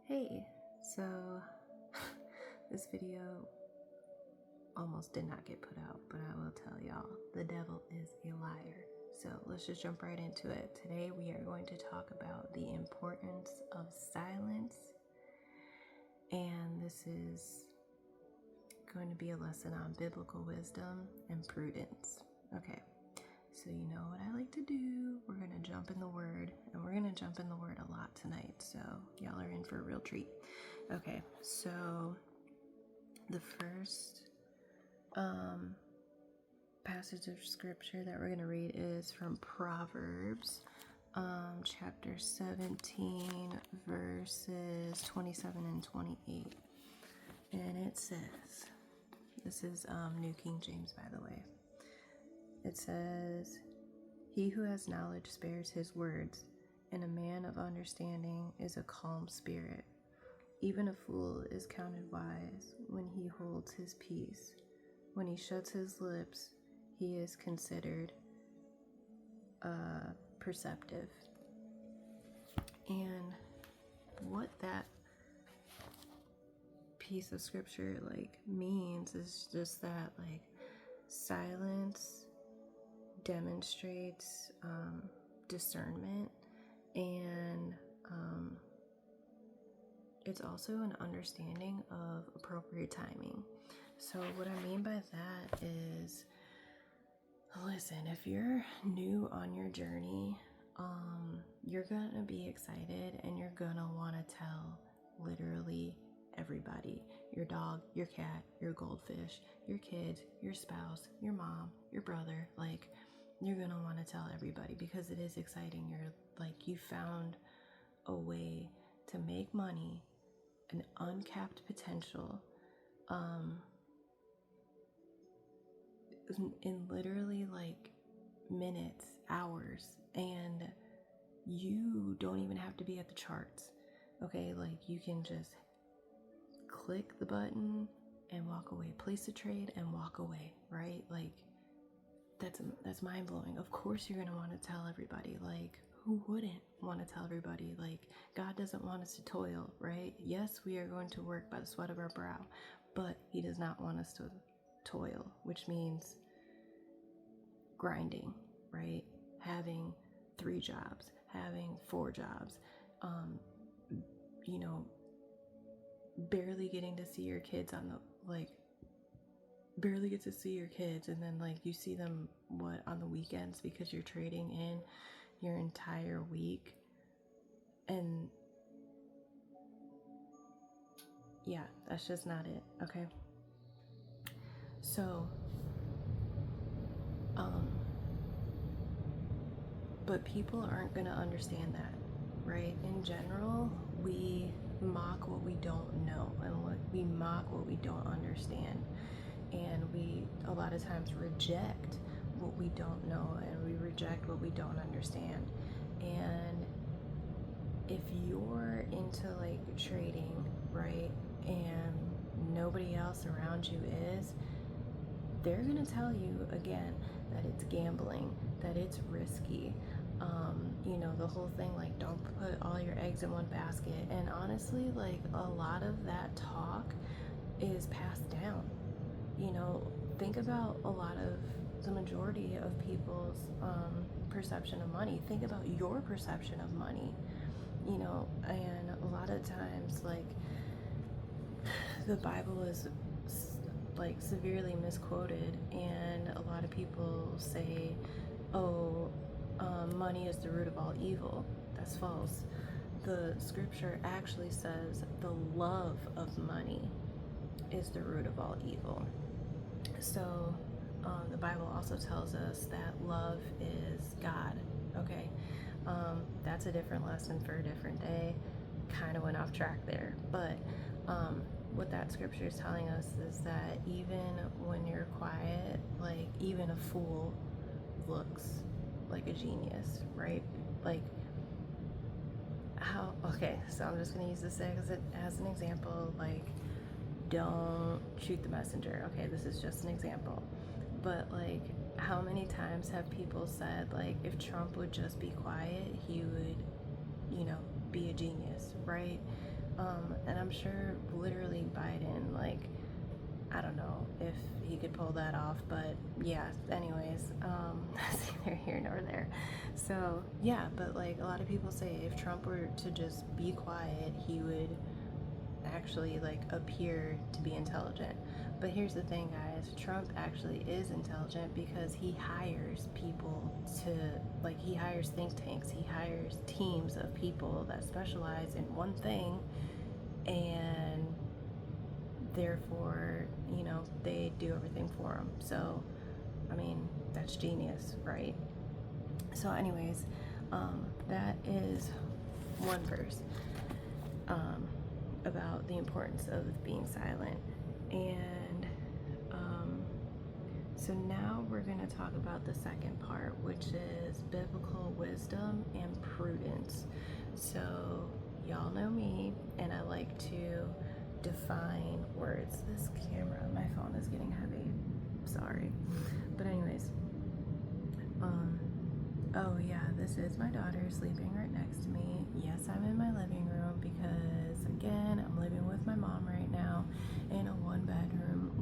Hey, so this video almost did not get put out, but I will tell y'all, the devil is a liar. So let's just jump right into it. Today we are going to talk about the importance of silence, and this is going to be a lesson on biblical wisdom and prudence. Okay, so you know what I like to do. We're going to jump in the word, and we're going to jump in the word a lot tonight, so y'all are in for a real treat. Okay, so the first passage of scripture that we're going to read is from Proverbs, chapter 17, verses 27 and 28. And it says, this is New King James, by the way. It says, "He who has knowledge spares his words, and a man of understanding is a calm spirit. Even a fool is counted wise when he holds his peace. When he shuts his lips, he is considered perceptive." And what that piece of scripture means is just that silence demonstrates discernment, and it's also an understanding of appropriate timing. So what I mean by that is, listen, if you're new on your journey, you're gonna be excited and you're gonna want to tell literally everybody: your dog, your cat, your goldfish, your kids, your spouse, your mom, your brother. You're gonna want to tell everybody because it is exciting. You found a way to make money, an uncapped potential, in literally minutes, hours, and you don't even have to be at the charts. Okay, you can just click the button and walk away, place a trade and walk away, right? That's mind-blowing. Of course you're gonna want to tell everybody. Who wouldn't want to tell everybody? God doesn't want us to toil, right? Yes, we are going to work by the sweat of our brow, but he does not want us to toil, which means grinding, right? Having 3 jobs, having 4 jobs, barely getting to see your kids barely get to see your kids, and then you see them on the weekends because you're trading in your entire week. And yeah, that's just not it. Okay, so but people aren't gonna understand that, right? In general, we mock what we don't know, and we mock what we don't understand, and we a lot of times reject what we don't know, and we reject what we don't understand. And if you're into trading, right, and nobody else around you is, they're gonna tell you again that it's gambling, that it's risky. The whole thing, don't put all your eggs in one basket. And honestly, a lot of that talk is passed down. Think about the majority of people's perception of money. Think about your perception of money, and a lot of times, the Bible is severely misquoted, and a lot of people say, money is the root of all evil. That's false. The scripture actually says the love of money is the root of all evil. So the Bible also tells us that love is God. Okay, that's a different lesson for a different day. Kind of went off track there, but what that scripture is telling us is that even when you're quiet, even a fool looks like a genius, right? So I'm just gonna use this as an example. Don't shoot the messenger. Okay, this is just an example, but how many times have people said if Trump would just be quiet, he would be a genius, right? And I'm sure literally Biden, like, I don't know if he could pull that off, but yeah, anyways, that's neither here nor there. So yeah, but like a lot of people say if Trump were to just be quiet, he would actually like appear to be intelligent. But here's the thing, guys, Trump actually is intelligent because he hires people to, like, he hires think tanks, he hires teams of people that specialize in one thing, and therefore, you know, they do everything for him. So, I mean, that's genius, right? So, anyways, that is one verse about the importance of being silent. And so now we're going to talk about the second part, which is biblical wisdom and prudence. So, y'all know me, and I like to define words. This camera, my phone is getting heavy. Sorry. But anyways, oh yeah, this is my daughter sleeping right next to me. Yes, I'm in my living room because again, I'm living with my mom right now in a one bathroom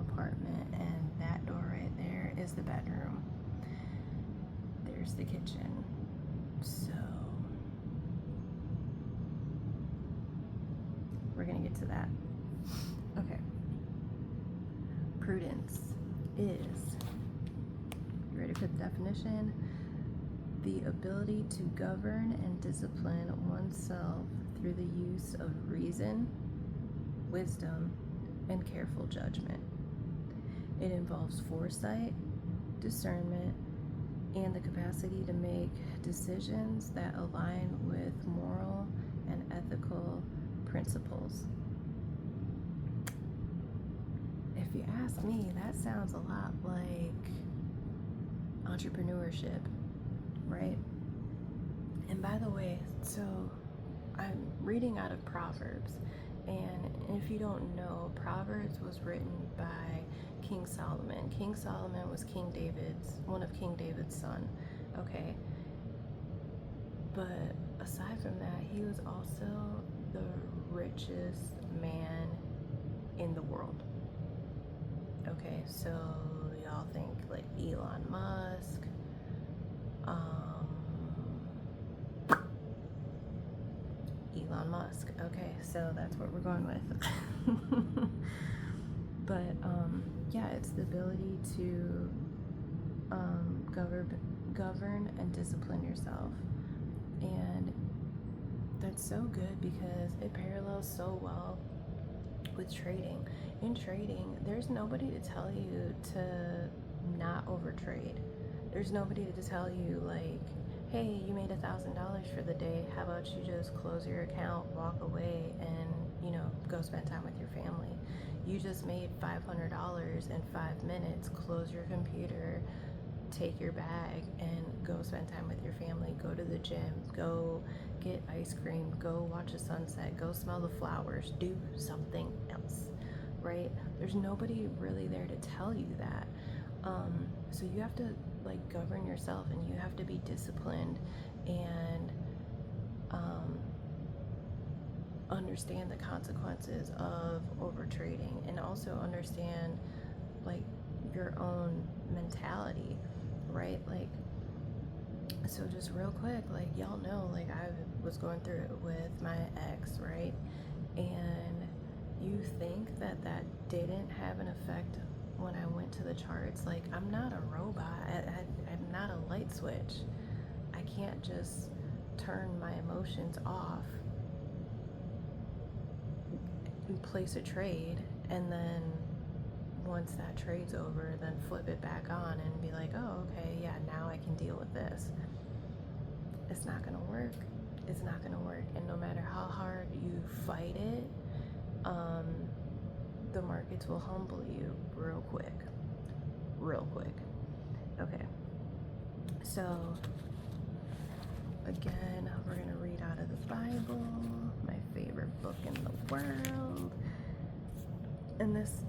apartment, and that door right there is the bedroom. There's the kitchen. So we're gonna get to that. Okay. Prudence is, you ready for the definition? The ability to govern and discipline oneself through the use of reason, wisdom, and careful judgment. It involves foresight, discernment, and the capacity to make decisions that align with moral and ethical principles. If you ask me, that sounds a lot like entrepreneurship, right? And by the way, so I'm reading out of Proverbs, and if you don't know, Proverbs was written by King Solomon. King Solomon was one of King David's son, okay? But aside from that, he was also the richest man in the world. Okay, so y'all think like Elon Musk, okay, so that's what we're going with. But yeah, it's the ability to govern and discipline yourself. And that's so good because it parallels so well with trading. In trading, there's nobody to tell you to not overtrade. There's nobody to tell you like, hey, you made $1,000 for the day. How about you just close your account, walk away, and go spend time with your family. You just made $500 in 5 minutes. Close your computer, take your bag, and go spend time with your family. Go to the gym, go get ice cream, go watch a sunset, go smell the flowers, do something else, right? There's nobody really there to tell you that. So you have to like govern yourself, and you have to be disciplined and understand the consequences of overtrading, and also understand like your own mentality, right? Like, so just real quick, like y'all know, like I was going through it with my ex, right? And you think that didn't have an effect when I went to the charts? Like, I'm not a robot. I'm not a light switch. I can't just turn my emotions off and place a trade, and then once that trade's over, then flip it back on and be like, oh, okay, yeah, now I can deal with this. It's not gonna work. It's not gonna work. And no matter how hard you fight it, the markets will humble you real quick. Okay, so again, we're gonna read out of the Bible, my favorite book in the world. And this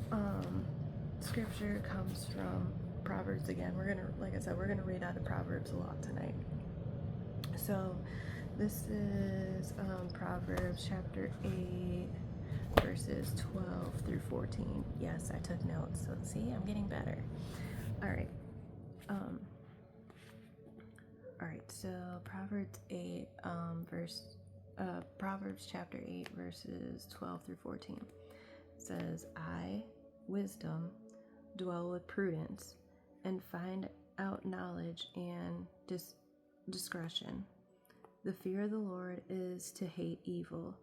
scripture comes from Proverbs again. Like I said, we're gonna read out of Proverbs a lot tonight. So This is Proverbs chapter 8, verses 12 through 14. Yes, I took notes, so see, I'm getting better. All right. So Proverbs chapter 8, verses 12 through 14 says, I, wisdom, dwell with prudence, and find out knowledge and discretion. The fear of the Lord is to hate evil,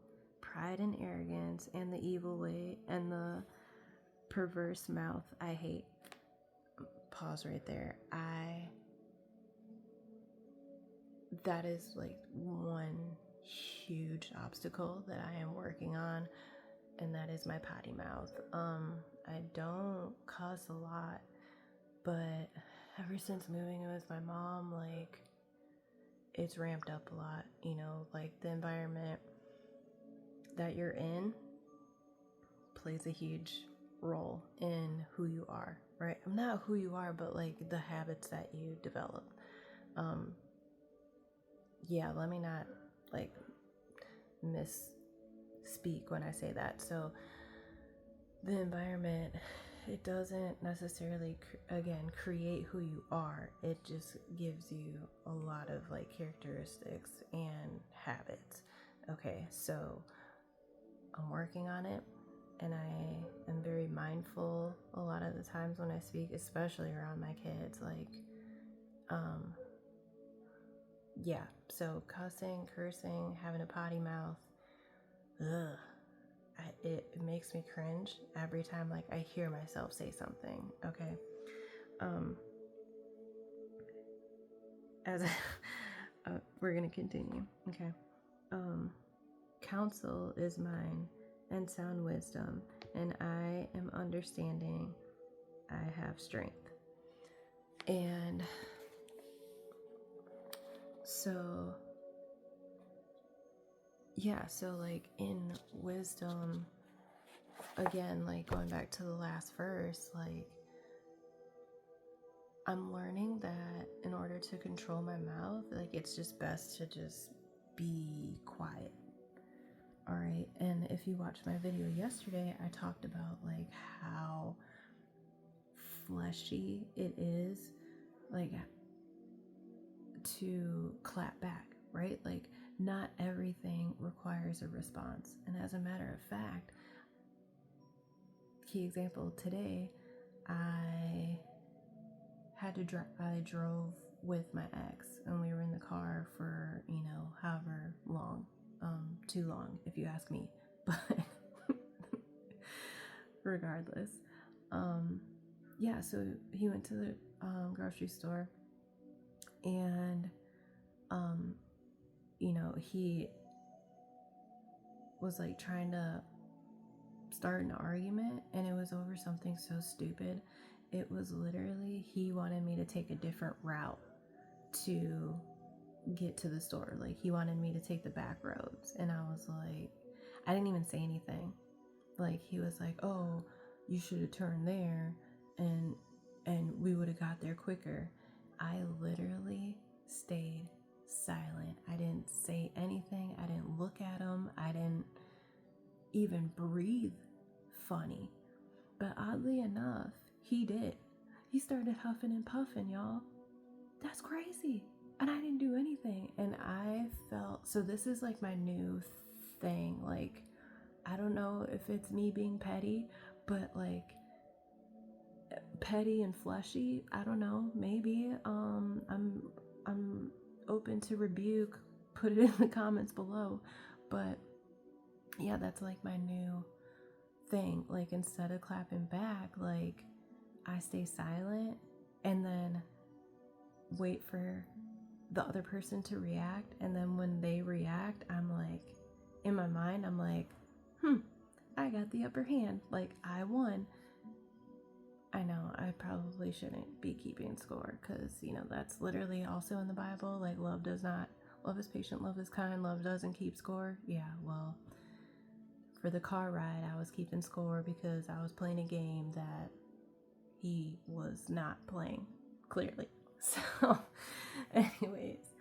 pride and arrogance, and the evil way, and the perverse mouth I hate. Pause right there. That is like one huge obstacle that I am working on, and that is my potty mouth. I don't cuss a lot, but ever since moving in with my mom, like, it's ramped up a lot, like the environment that you're in plays a huge role in who you are, right? Not who you are, but like the habits that you develop. Let me not like misspeak when I say that. So the environment, it doesn't necessarily create who you are. It just gives you a lot of like characteristics and habits. Okay, so I'm working on it, and I am very mindful a lot of the times when I speak, especially around my kids. Like, so cursing, having a potty mouth, it makes me cringe every time like I hear myself say something. Okay. We're gonna continue. Okay. Counsel is mine, and sound wisdom, and I am understanding. I have strength. And so like in wisdom, again, like going back to the last verse, like I'm learning that in order to control my mouth, like it's just best to just be quiet. All right. And if you watched my video yesterday, I talked about like how fleshy it is, like, to clap back, right? Like not everything requires a response. And as a matter of fact, key example today, I drove with my ex, and we were in the car for, however long, too long if you ask me, but regardless, so he went to the grocery store, and he was like trying to start an argument, and it was over something so stupid. It was literally, he wanted me to take a different route to get to the store. Like he wanted me to take the back roads, and I was like, I didn't even say anything. Like he was like, oh, you should have turned there, and we would have got there quicker. I literally stayed silent. I didn't say anything. I didn't look at him. I didn't even breathe funny. But oddly enough, he did. He started huffing and puffing, y'all. That's crazy. And I didn't do anything. And I felt, so this is like my new thing. Like, I don't know if it's me being petty, but like petty and fleshy, I don't know, maybe. I'm open to rebuke. Put it in the comments below. But yeah, that's like my new thing. Like instead of clapping back, like I stay silent and then wait for the other person to react. And then when they react, I'm like, in my mind, I'm like, I got the upper hand. Like I won. I know I probably shouldn't be keeping score, because that's literally also in the Bible. Like love is patient, love is kind, love doesn't keep score. Yeah, well, for the car ride, I was keeping score because I was playing a game that he was not playing, clearly. So anyways,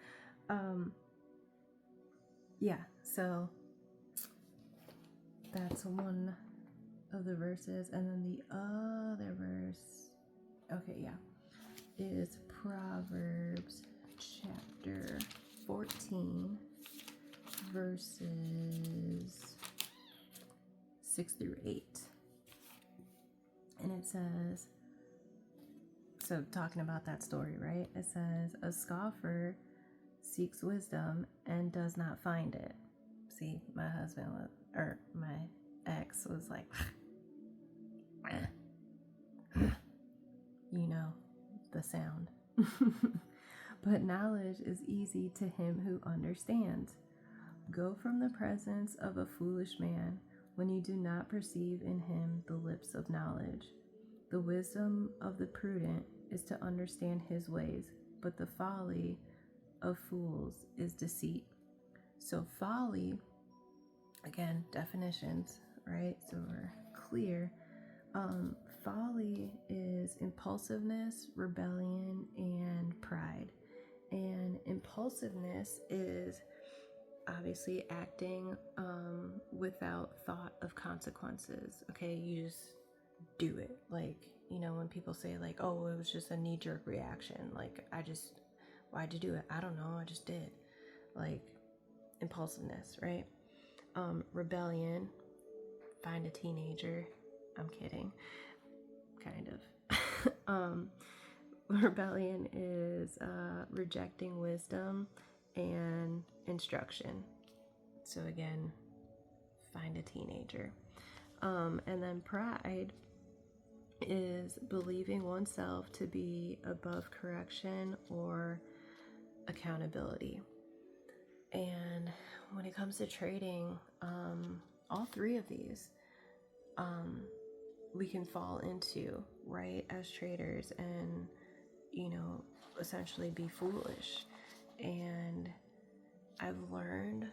yeah, so that's one of the verses. And then the other verse, okay, yeah, is Proverbs chapter 14, verses 6 through 8. And it says, so talking about that story, right? It says, a scoffer seeks wisdom and does not find it. See, my husband was, or my ex was like, you know, the sound. But knowledge is easy to him who understands. Go from the presence of a foolish man when you do not perceive in him the lips of knowledge. The wisdom of the prudent is to understand his ways, but the folly of fools is deceit. So folly, again, definitions, right? So we're clear. Folly is impulsiveness, rebellion, and pride. And impulsiveness is obviously acting without thought of consequences. Okay, you just do it. Like, you know, when people say like, oh, it was just a knee-jerk reaction, like, why'd you do it? I don't know, I just did. Like, impulsiveness, right? Rebellion, find a teenager. I'm kidding, kind of. Rebellion is rejecting wisdom and instruction. So again, find a teenager. And then pride is believing oneself to be above correction or accountability. And when it comes to trading, all three of these we can fall into, right, as traders, and, you know, essentially be foolish. And I've learned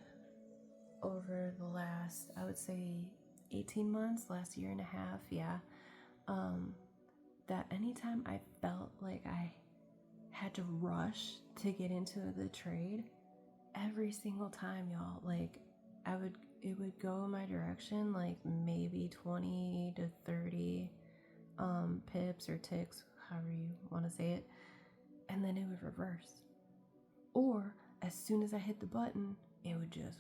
over the last, I would say, 18 months, last year and a half, that anytime I felt like I had to rush to get into the trade, every single time, y'all, like, it would go in my direction, like maybe 20 to 30 pips or ticks, however you want to say it, and then it would reverse. Or as soon as I hit the button, it would just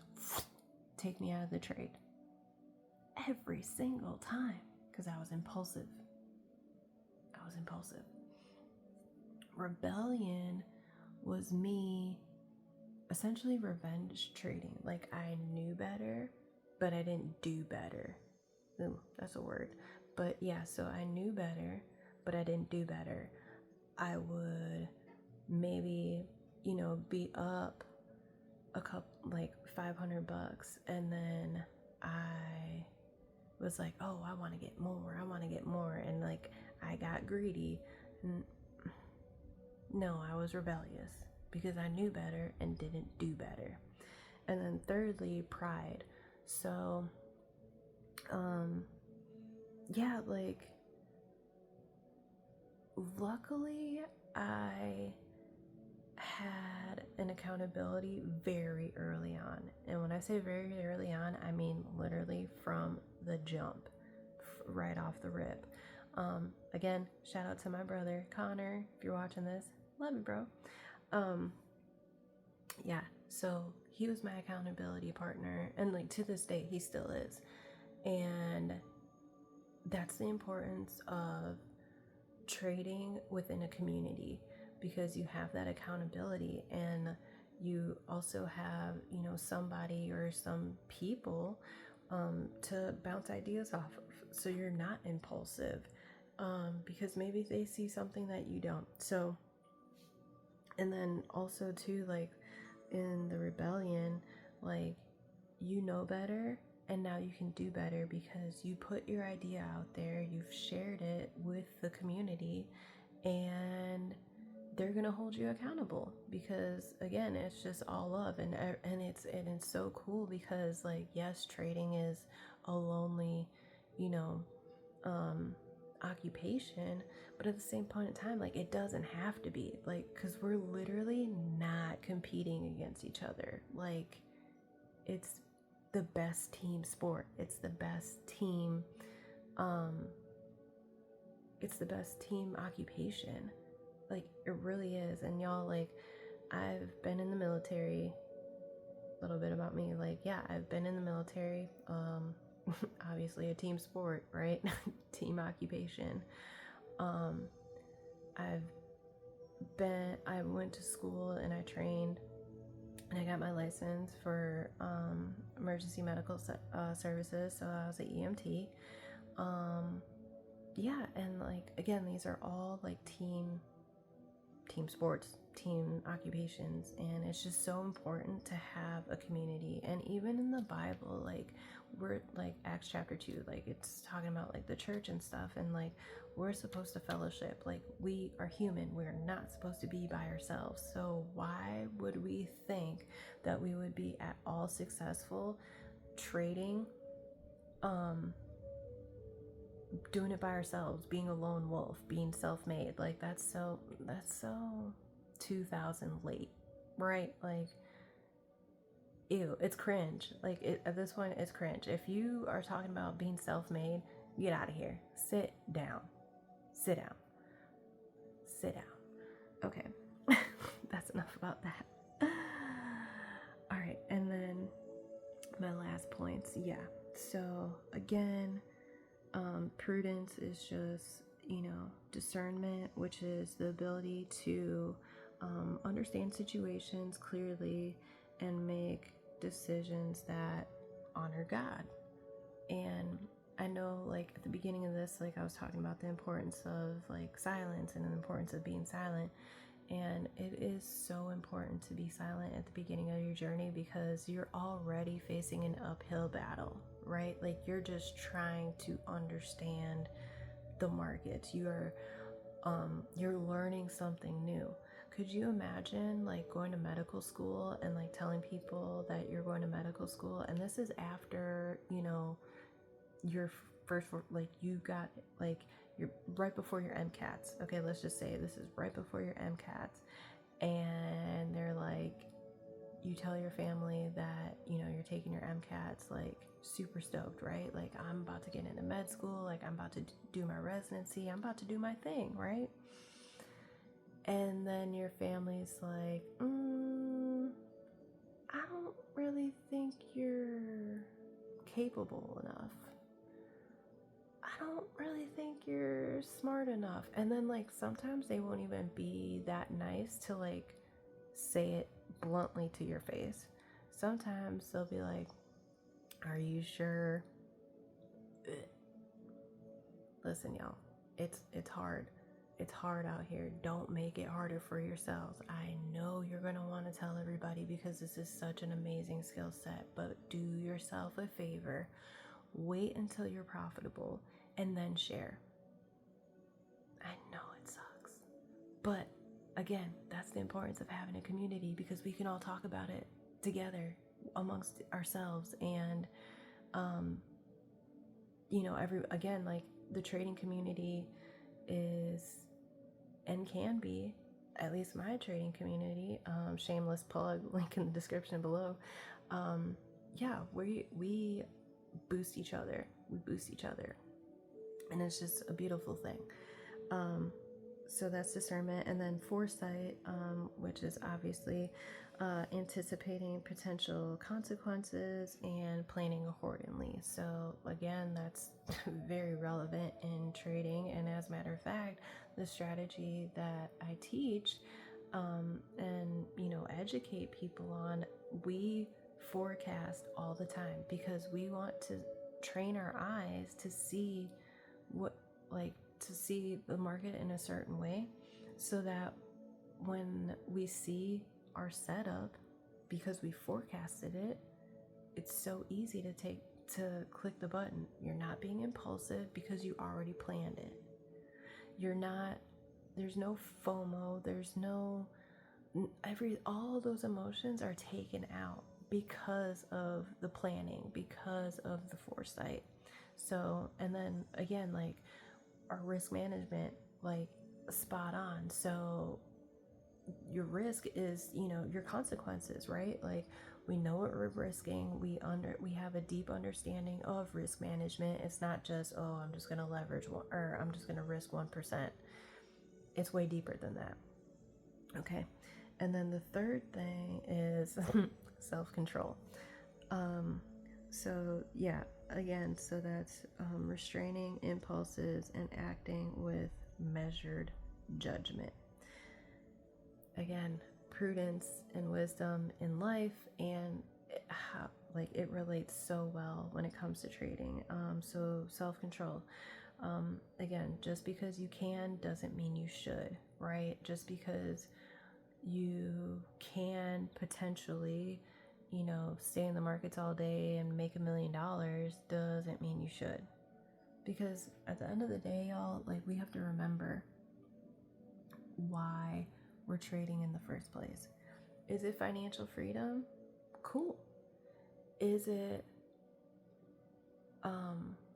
take me out of the trade. Every single time, because I was impulsive. Rebellion was me essentially revenge trading. Like, I knew better, but I didn't do better. Ooh, that's a word. But yeah, so I knew better, but I didn't do better. I would maybe, you know, be up a couple, like $500, and then I was like, oh, I want to get more, and like I got greedy. No, I was rebellious because I knew better and didn't do better. And then thirdly, pride. So yeah, like, luckily I had an accountability very early on. And when I say very early on, I mean literally from the jump, right off the rip. Again, shout out to my brother Connor, if you're watching this. Love you, bro. Yeah, so he was my accountability partner, and like to this day he still is. And that's the importance of trading within a community, because you have that accountability, and you also have, you know, somebody or some people to bounce ideas off of, so you're not impulsive, because maybe they see something that you don't. So, and then also too, like in the rebellion, like, you know better, and now you can do better because you put your idea out there, you've shared it with the community, and they're gonna hold you accountable, because again, it's just all love. And it's so cool, because like, yes, trading is a lonely, you know, occupation, but at the same point in time, like, it doesn't have to be, like, because we're literally not competing against each other. Like, it's the best team sport. It's the best team it's the best team occupation. Like, it really is. And y'all, like, I've been in the military. A little bit about me, like, yeah, I've been in the military. Obviously a team sport, right? Team occupation. I went to school and I trained and I got my license for emergency medical services, so I was an EMT. Yeah, and like, again, these are all like team sports, team occupations, and it's just so important to have a community. And even in the Bible, like, we're like Acts chapter 2, like, it's talking about like the church and stuff, and like, we're supposed to fellowship. Like, we are human, we're not supposed to be by ourselves. So why would we think that we would be at all successful trading, doing it by ourselves, being a lone wolf, being self-made? Like, that's so 2000 late, right? Like, ew, it's cringe. Like, at this point, it's cringe. If you are talking about being self-made, get out of here. Sit down. Okay. That's enough about that. All right, and then my last points. Yeah, so again, prudence is just, discernment, which is the ability to understand situations clearly and make decisions that honor God. And I know, like, at the beginning of this, like, I was talking about the importance of like silence and the importance of being silent. And it is so important to be silent at the beginning of your journey, because you're already facing an uphill battle, right? Like, you're just trying to understand the markets. You're learning something new. Could you imagine like going to medical school and like telling people that you're going to medical school, and this is after, your first, like, you got, like, you're right before your MCATs. Okay, let's just say this is right before your MCATs, and they're like, you tell your family that, you're taking your MCATs, like, super stoked, right? Like, I'm about to get into med school, like, I'm about to do my residency, I'm about to do my thing, right? And then your family's like, I don't really think you're capable enough. I don't really think you're smart enough. And then, like, sometimes they won't even be that nice to like say it bluntly to your face. Sometimes they'll be like, are you sure? Ugh. Listen, y'all, it's hard. It's hard out here. Don't make it harder for yourselves. I know you're going to want to tell everybody because this is such an amazing skill set, but do yourself a favor. Wait until you're profitable and then share. I know it sucks, but again, that's the importance of having a community, because we can all talk about it together amongst ourselves. And again, like, the trading community is and can be, at least my trading community, shameless plug, link in the description below. Yeah, we boost each other. And it's just a beautiful thing. So that's discernment. And then foresight, which is obviously anticipating potential consequences and planning accordingly. So again, that's very relevant in trading. And as a matter of fact, the strategy that I teach and educate people on, we forecast all the time, because we want to train our eyes to see to see the market in a certain way, so that when we see our setup, because we forecasted it, it's so easy to click the button. You're not being impulsive because you already planned it. There's no FOMO, all those emotions are taken out because of the planning, because of the foresight. So, and then again, like, our risk management, like, spot on. So your risk is, your consequences, right? Like, We know what we're risking. We have a deep understanding of risk management. It's not just, oh, I'm just going to leverage or I'm just going to risk 1%. It's way deeper than that. Okay. And then the third thing is self-control. So yeah, again, so that's restraining impulses and acting with measured judgment. Again, prudence and wisdom in life, and it relates so well when it comes to trading. So self-control. Again, just because you can doesn't mean you should, right? Just because you can potentially, stay in the markets all day and make $1 million doesn't mean you should. Because at the end of the day, y'all, we have to remember why we're trading in the first place. Is it financial freedom? Cool. Is it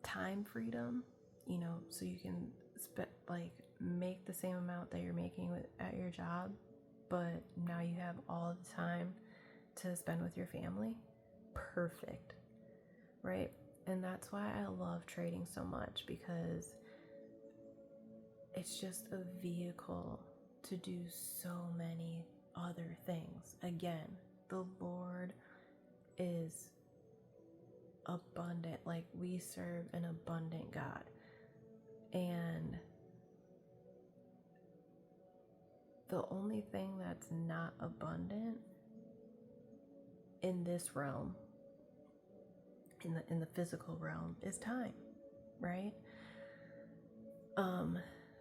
time freedom? So you can make the same amount that you're making at your job, but now you have all the time to spend with your family? Perfect, right? And that's why I love trading so much, because it's just a vehicle to do so many other things. Again, the Lord is abundant. We serve an abundant God. And the only thing that's not abundant in this realm, in the physical realm, is time, right?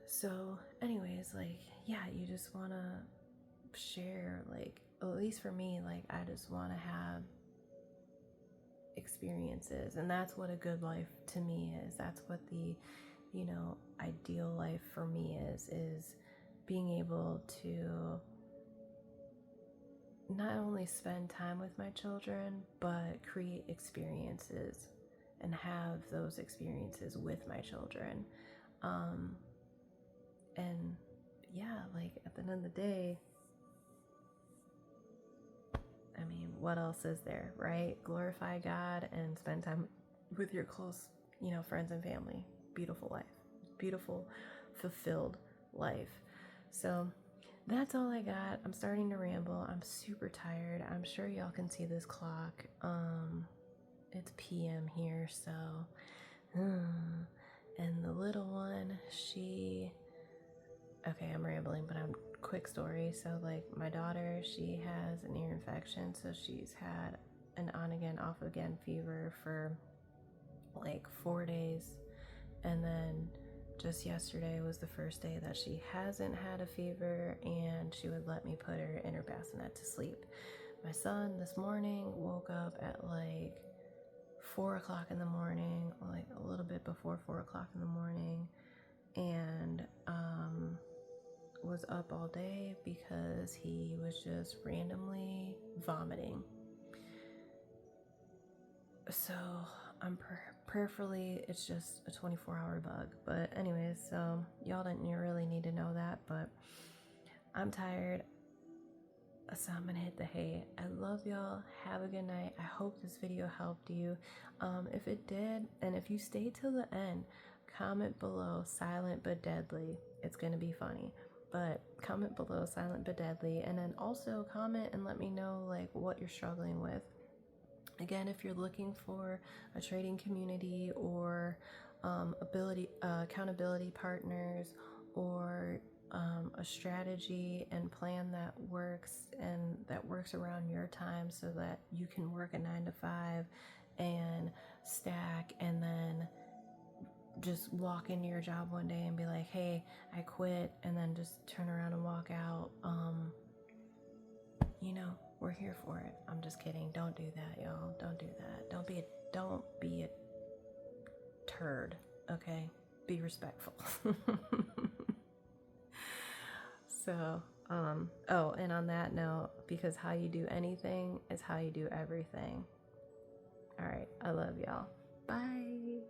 So anyways, you just want to share, at least for me, I just want to have experiences, and that's what a good life to me is. That's what the ideal life for me is being able to not only spend time with my children, but create experiences and have those experiences with my children. And yeah, at the end of the day, I mean, what else is there, right? Glorify God and spend time with your close, friends and family. Beautiful life. Beautiful, fulfilled life. So that's all I got. I'm starting to ramble. I'm super tired. I'm sure y'all can see this clock. It's PM here, so and the little one, okay, I'm rambling, but quick story. So my daughter, she has an ear infection, so she's had an on again, off again fever for 4 days, and then just yesterday was the first day that she hasn't had a fever, and she would let me put her in her bassinet to sleep. My son this morning woke up at 4 o'clock in the morning, a little bit before 4 o'clock in the morning, and was up all day because he was just randomly vomiting. So I'm prayerfully, it's just a 24-hour bug. But anyways, so y'all didn't really need to know that, but I'm tired, so I'm gonna hit the hay. I love y'all. Have a good night. I hope this video helped you. If it did, and if you stayed till the end, comment below silent but deadly. It's gonna be funny, but comment below silent but deadly, and then also comment and let me know what you're struggling with. Again, if you're looking for a trading community or accountability partners, or a strategy and plan that works around your time, so that you can work a 9 to 5 and stack, and then just walk into your job one day and be like, hey, I quit, and then just turn around and walk out. We're here for it. I'm just kidding. Don't do that, y'all. Don't do that. Don't be a turd, okay? Be respectful. So, and on that note, because how you do anything is how you do everything. All right, I love y'all. Bye.